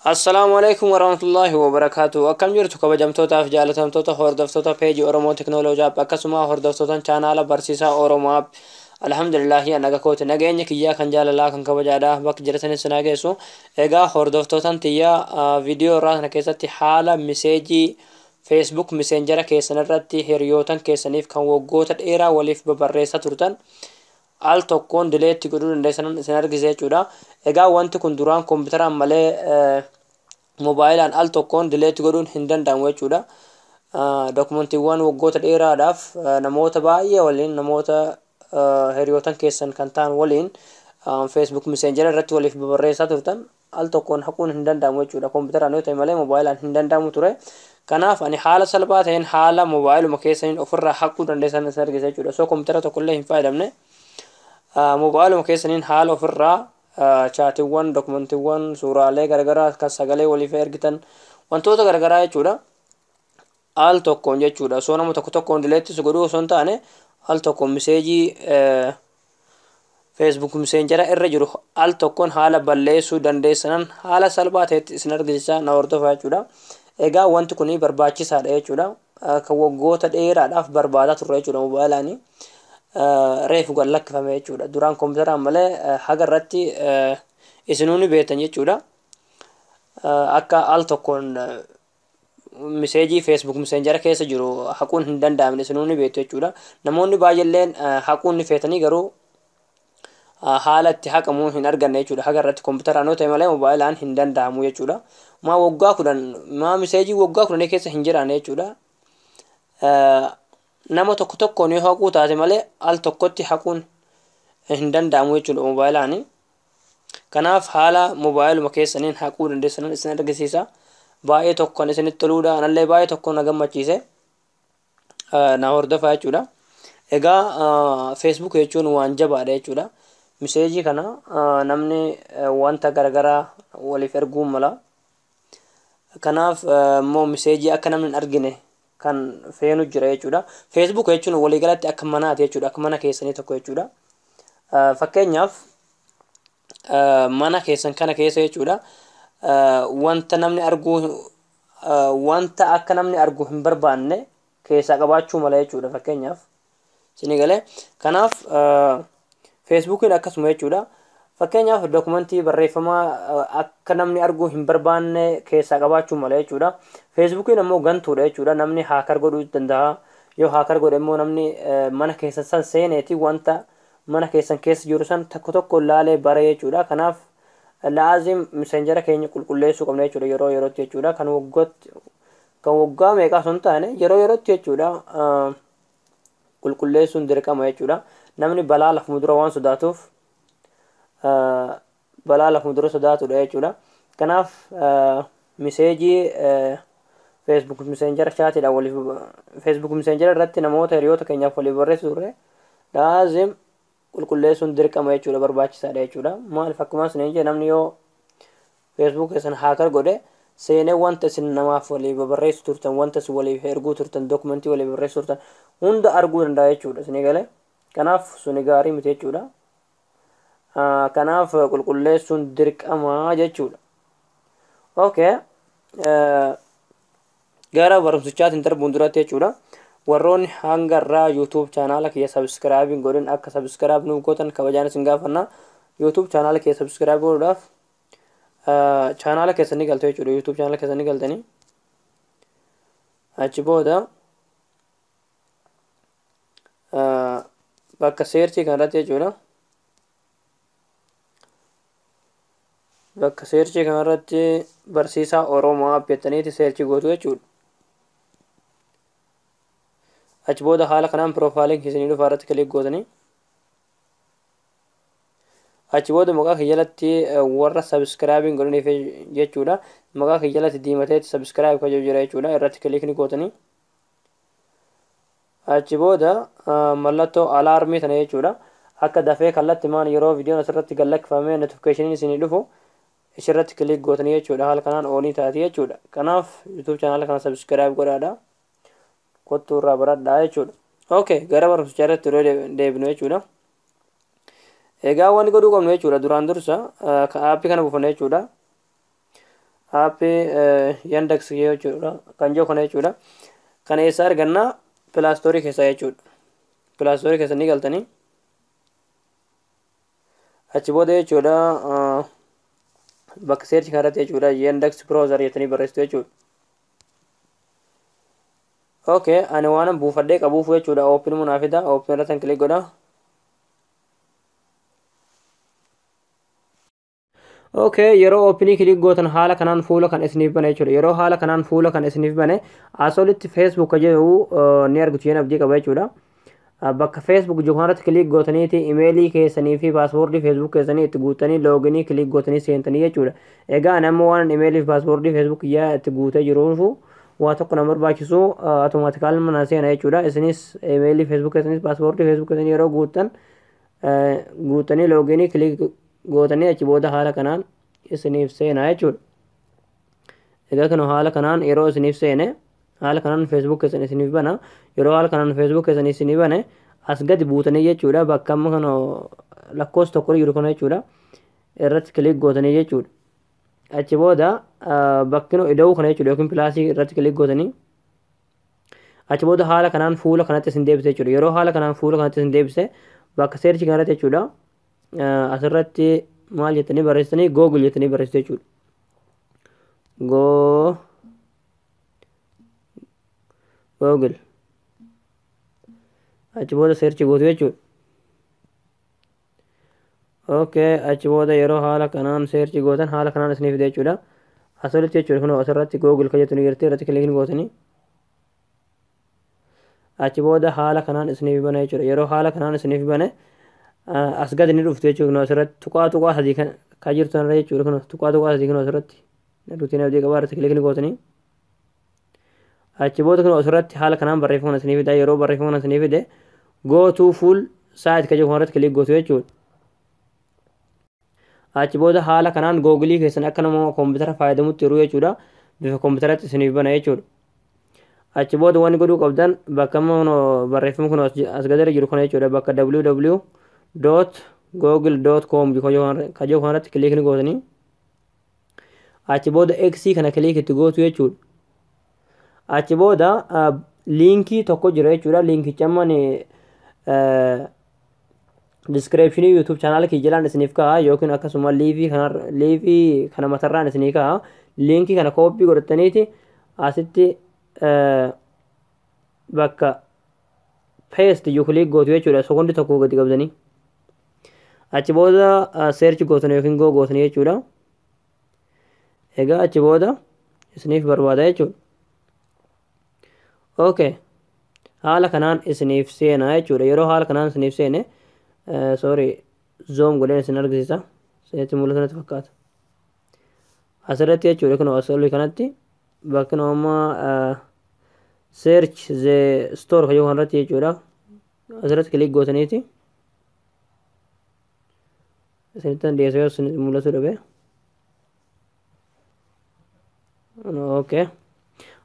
السلام عليكم ورحمة الله وبركاته. أكم جرت كبجمتوتا في جالتمتوتا هوردفتوتا بيجي أورومو تكنولوجيا أكسما هوردفتوتا channel برسيسا أورومو الحمد لله أنا كوت نجيني كيا كان جال الله كان كبجادا بك جرتني سناجيسو إجا هوردفتوتا تيا فيديو راه نكيستي حالة مساجي فيسبوك ماسنجر كيسنرتي هيريوتن كيسنيف كان وجوتا إيرا وليف ببريسا تورتن al tokkoon dileetti godhuu dandeessan isin argise jechuudha. Egaa wanti kun duraan kompiitaraan malee moobayilaan al tokkoon dileetti godhuun hin danda'amu jechuudha. Dokumantiiwwan waggoota dheeraadhaaf namoota baay'ee waliin namoota hiriyootan keessan kan ta'an waliin Facebook Messenger irratti waliif barreessaa turtan al tokkoon haquun hin danda'amu jechuudha. Kompiitaraan yoo ta'e malee moobayilaan hin danda'amu ture. Kanaaf ani haala salphaa ta'een haala moobayiluma keessaniin ofirraa haquu dandeessan isin argise jechuudha. So kompiitara tokkollee hin fayyadamne. Moobaayiluma keessaniin haala ofirraa chaatiiwwan dokumantiiwwan suuraalee garagaraa kan sagalee waliif ergitan wantoota garagaraa jechuudha al tokkoon jechuudha. So nama tokkoon dileettis godhuu osoo hin taane al tokkoon miseejii Facebook Messenger irra jiru al tokkoon haala balleessuu dandeessan haala salphaa ta'etti isin argisiisa na hordofaa jechuudha. Egaa wanti kun barbaachisaadha jechuudha. Kan waggoota dheeraadhaaf barbaadaa turre jechuudha moobayilaanii. Reefu kan lakkifame jechuudha. Duraan kompiitaraan malee haga irratti isinuuni beektan jechuudha. Akka al tokkoon miseejii Facebook Messenger keessa jiru haquun hin danda'amne isinuuni beektu jechuudha. Namoonni baay'eelleen haquun ni feetanii garuu haala itti haqamuu hin arganne jechuudha. Haga irratti kompiitaraan yoo ta'e malee moobayilaan hin danda'amu jechuudha. Maa miseejii waggaa 10 keessa hin jiraanne jechuudha. Nama tokkoon yoo haquu taate malee al tokkotti haquun hin danda'amu jechuudha moobayilaani. Kanaaf haala moobayiluma keessaniin haquu dandeessan isin argisiisa. Baay'ee tokkoon isinitti toluudha. Anallee baay'ee tokkoon na gammachiise. Na hordofaa jechuudha. Egaa Facebook jechuun waan jabaadha jechuudha. Miseejii kana namni wanta garagaraa waliif erguu mala. Kanaaf immoo miseejii akka namni hin argine kan feenu jira jechuudha. Facebook jechuun waliigalatti akka manaati jechuudha. Akka mana keessanii tokko jechuudha. Fakkeenyaaf mana keessan kana keessa jechuudha. Wanta namni arguu wanta akka namni arguu hin barbaanne keessaa qabaachuu mala jechuudha. Fakkeenyaaf isin galee kanaaf Facebookiin akkasuma jechuudha. Fakkeenyaaf dokumentii barreeffamaa akka namni arguu hin barbaanne keessaa qabaachuu mala jechuudha. Facebookiin ammoo gantuudha jechuudha. Namni haakar godhuu danda'a. Yoo haakar godhe immoo namni mana keessan san seeneeti wanta mana keessan keessa jiru san tokko laalee bare jechuudha. Kanaaf laazim messenjera keenya qulqulleessuu qabna jechuudha yeroo yerootti jechuudha. Kan waggaa meeqaa osoo hin taane yeroo yerootti jechuudha qulqulleessuun dirqama jechuudha. Namni balaa lafuma dura waan sodaatuuf balaa lafuma dura sodaatudha jechuudha. Kanaaf miseejii Facebook Messenger chaatiidhaan waliif Facebook Messenger irratti namoota hiriyoota keenyaaf waliif barreessuu turre laazim qulqulleessuun dirqama jechuudha barbaachisaadha jechuudha. Maaliif akkuma isin jedhe namni yoo Facebook isin haakar godhe seenee wanta isin namaaf waliif barreessu turtan wanta isin waliif erguu turtan dokumentii waliif barreessu turtan hunda arguu danda'a jechuudha isin galee. Kanaaf suni gaarii miti jechuudha. Kanaaf qulqulleessuun dirqama jechuudha. Okay. Gara barumsichaatiin darbuun duratti jechuudha. Warroonni hanga irraa YouTube channel kiyya subscribe godhin akka subscribe nuuf gootan kabajaan isin gaafanna. YouTube channel kiyya subscribe godhuudhaaf channel keessanii galtu jechuudha. YouTube channel keessanii galtanii achi booda bakka searchii kanarratti jechuudha. Bakka searchii kanarratti barsiisaa Oromoo jettaniiti searchii gootu jechuudha. Achi booda haala kanaan profiiliin keessanii dhufaa irratti kilik gootanii achi booda maqaa kiyya jalatti warra subscribe godhaniif jechuudha. Maqaa kiyya jalatti diimateetti subscribe kan jira jechuudha. Irratti kilik ni gootanii achi booda mallattoo alaarmii tana jechuudha. Akka dafee kallatti maan yeroo viidiyoon asirratti gallakkifamee notificationin isinii dhufu isirratti kilik gootanii jechuudha. Haala kanaan oonii taati jechuudha. Kanaaf YouTube channel kana subscribe godhaadha. Kottuu irraa baradhaa jechuudha. Okay, gara barumsichaa irratti yeroo deebinu jechuudha. Egaa waan godhuu qabnu jechuudha. Duraan dursa aappii kana buufanna jechuudha. aappii yandex jechuudha kan jiru kana jechuudha. Kana eessaa argannaa pilaastorii keessaa jechuudha. Pilaastorii keessa ni galtanii achi booda jechuudha bakka seerchi kanarratti jechuudha yandex browser jettanii barreessitu jechuudha. Okay, ani waan buufadhee qabuuf jechuudha open munaafida open irratti click godha. Okay, yeroo openii click gootan haala kanaan fuula kan isiniif bane jechuudha. Yeroo haala kanaan fuula kan isiniif bane asolitti Facebook jedhu ni argitu jeen abdii qaba jechuudha. Bakka Facebook jiru kanarratti click gootaniiti emailii keessanii fi paaswoordii Facebook keessanii itti guutanii looginii click gootanii seentanii jechuudha. Egaa namni waan emailii fi paaswoordii Facebook yaa itti guutee jiruufu waa tokko nama barbaachisu automaatikaalii mana seena jechuudha. Isinis emailii Facebook keessanis paaswoordii Facebook keessanii yeroo guutanii looginii click gootanii achi booda haala kanaan isiniif seenaa jechuudha. Egaa kan haala kanaan yeroo isiniif seene haala kanaan Facebook keessan isiniif bana yeroo haala kanaan Facebook keessan isiniif bane as gadi buutanii jechuudha bakka amma kana lakkoofsa tokko jiru kana jechuudha irratti click gootanii jechuudha. Achi booda bakkino ida'uu kana jechuudha yookiin pilaasii irratti click gootanii achi booda haala kanaan fuula kanatti isin deebise jechuudha. Yeroo haala kanaan fuula kanatti isin deebise bakka seerchi kanarratti jechuudha asirratti maal jettanii barreessitanii Google jettanii barreessitu jechuudha. Google achi booda seerchi gootu jechuudha. Okay, achi booda yeroo haala kanaan seerchi gootan haala kanaan isiniif fide jechuudha. Asirratti jechuudha kun asirratti Google kan jettu ni jirti irratti kliik gootanii achi booda haala kanaan isiniif bana jechuudha. Yeroo haala kanaan isiniif bane as gadi ni dhuftu jechuudha. Asirratti tuqaa sadii kan jirtu irra jechuudha. Kun tuqaa sadii kan asirratti ruutiin abdii qabaa irratti kliik gootanii achi booda kun asirratti haala kanaan barreeffama isiniif fida. Yeroo barreeffama isiniif fide go to full site kan jedhu irratti kliik gootu jechuudha. Achi booda haala kanaan Google keessan akka nama koompitara fayyadamutti yeroo jechuudha bifa koompitaratti isiniif bana jechuudha. Achi booda wanni godhuu qabdan bakka amma barreeffama kun as gadi jiru kana jechuudha bakka www.google.com kan jedhu kanarratti kliik gootanii achi booda x kana kliik itti gootu jechuudha. Achi booda liinkii tokko jira jechuudha. Liinkicha amman description YouTube channel kii jalaan isiniif ka'a yookiin akkasuma liivii kana matarraan isiniif ka'a. Liinkii kana koppii godhataniiti asitti bakka paste click gootu jechuudha. Sekondi tokko gadi qabdanii achi booda search gootan yookiin go gootanii jechuudha. Egaa achi booda isiniif barbaada jechuudha. Okay, haala kanaan isiniif seena jechuudha. Yeroo haala kanaan isiniif seene sorry zoom godheen isin argisiisa seetti mul'atu natti fakkaata asirratti jechuudha. Kun asirratti kanatti bakka nama search the store kan jedhu kanarratti jechuudha. Asirratti kliik gootaniiti isinittan dhiyeessee isin mul'atu dhabe. Okay,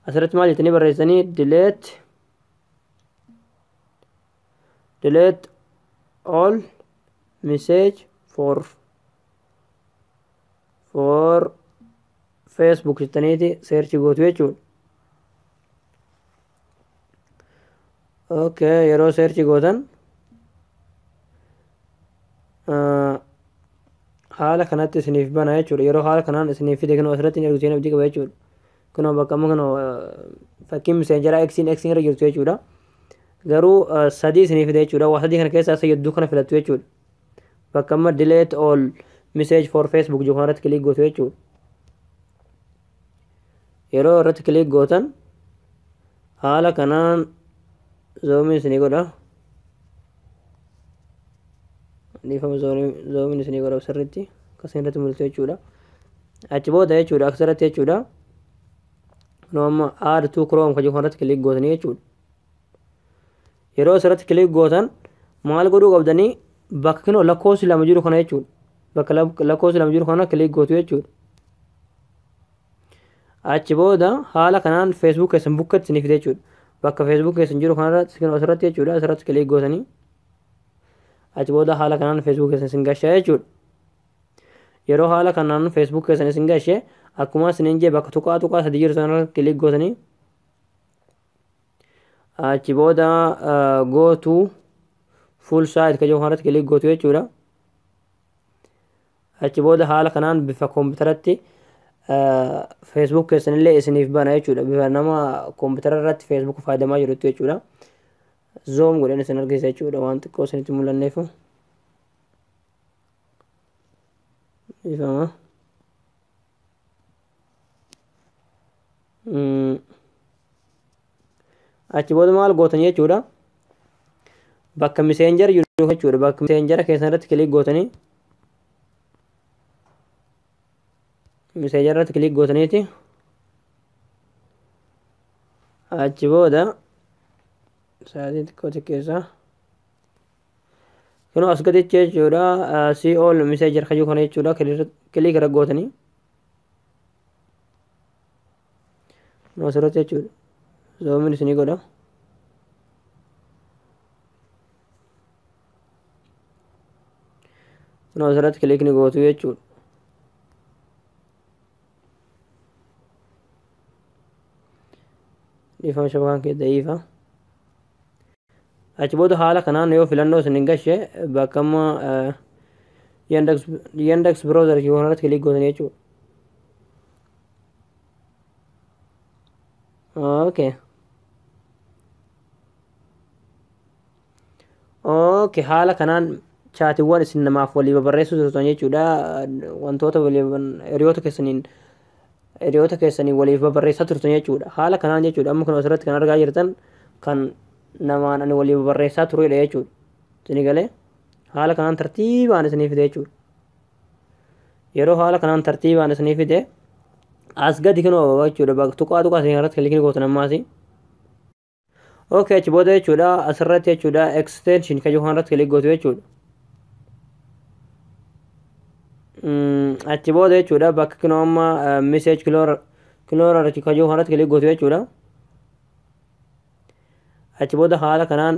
asirratti maal jettanii barreessanii delete all message for Facebook jettaniiti search gootu jechuudha. Okay, yeroo search gootan haala kanatti isiniif bana jechuudha. Yeroo haala kanaan isiniif fide kan asirratti ni argitu abdii qaba jechuudha. Kun bakka amma kana fakkiin messengeraa x irra jirtu jechuudha. Garuu sadii isiniif fide jechuudha. Waa sadii kana keessaa sayyaduu kana filattu jechuudha. Bakka amma delete all message for Facebook jedhu kanarratti kliik gootu jechuudha. Yeroo irratti kliik gootan haala kanaan zoomiin isinii godha. Dhiifama zoomiin isinii godha sirriitti akkasiin irratti mul'atu jechuudha. Achi booda jechuudha asirratti jechuudha. Amma add to Chrome kan jedhu kanarratti kliik gootanii jechuudha. Yeroo asirratti kliik gootan maal godhuu qabdanii bakka kinoo lakkoofsi lama jiru kana jechuudha. Bakka lakkoofsi lama jiru kana kliik gootu jechuudha. Achi booda haala kanaan Facebook keessan bukkatti isiniif fide jechuudha. Bakka Facebook keessan jiru kanarratti kinoo asirratti jechuudha. Asirratti kliik gootanii achi booda haala kanaan Facebook keessan isin gashaa jechuudha. Yeroo haala kanaan Facebook keessan isin gashee akkuma isiniin jee bakka tuqaa sadii jiru sanarratti kilik gootanii achi booda go to full site ka jiru kanarratti kilik gootu jechuudha. achi booda haala kanaan bifa kompiitaratti Facebook keessanillee isiniif bana jechuudha. Bifa nama kompiitara irratti Facebook fayyadamaa jirutti jechuudha. Zoom godheen isin argisiisa jechuudha waan xiqqoo isinitti mul'anneef. Ifama. achi booda maal gootanii jechuudha. Bakka messenger jiru jechuudha. Bakka messenger keessan irratti kilik gootanii messenger irratti kilik gootaniiti achi booda sa'aatii xiqqoo xiqqeessa kunoo as gaditti jechuudha. see all messenger ka jiru kana jechuudha. kilik irra gootanii kunoo asirratti jechuudha. zoomin isinii godha. kunoo asirratti kilik ni gootu jechuudha. dhiifama shabakaan kee da'iifa. achi booda haala kanaan yoo filannoo isin hin gashe bakka amma yandex browser kii kanarratti kilik gootanii jechuudha. okay haala kanaan chaatiiwwan isin namaaf walii barreessuu turtan jechuudha. wantoota hiriyoota keessanii waliif barreessaa turtan jechuudha. Haala kanaan jechuudha. Amma kun asirratti kan argaa jirtan kan namaan ani waliif barreessaa turedha jechuudha. Isin galee haala kanaan tartiibaan isinii fide jechuudha. Yeroo haala kanaan tartiibaan isinii fide as gadi kunoo jechuudha. Tuqaa isin irratti kilikni gootan ammaasi. achi booda jechuudha asirratti jechuudha extension kan jiru kanarratti kilik gootu jechuudha. achi booda jechuudha bakka kunoo amma message clorer ka jiru kanarratti kilik gootu jechuudha. achi booda haala kanaan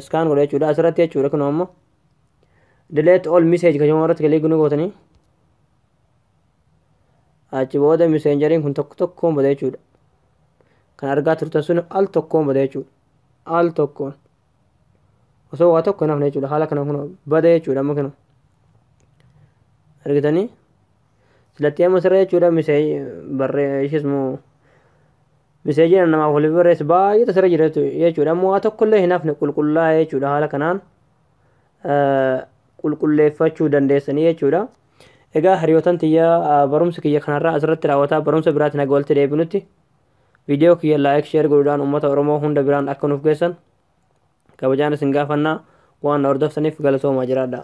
scan godha jechuudha. asirratti jechuudha kunoo amma delete all message ka jiru kanarratti kilik gootanii achi booda messengeriin kun tokkoon bada jechuudha. kan argaa turtan sun al tokkoon bada jechuudha. al tokkoon osoo waa tokko hin hafne jechuudha. haala kanaan kun bada jechuudha. amma kana argitanii silatti amma sirra jechuudha. miseejiin namaaf waliif barreessu baay'eetu sirra jira jechuudha. ammoo waa tokkollee hin hafne qulqullaa'ee jechuudha. haala kanaan qulqulleeffachuu dandeessanii jechuudha. egaa hiriyootan tiyya barumsa kiyya kanarraa asirratti raawwataa barumsa biraatiin akka walitti deebinutti viidiyoo kiyya laayik sheer godhuudhaan uummata Oromoo hunda biraan akka nuuf geessan kabajaan isin gaafannaa waan na hordoftaniif galatoomaa jiraadha.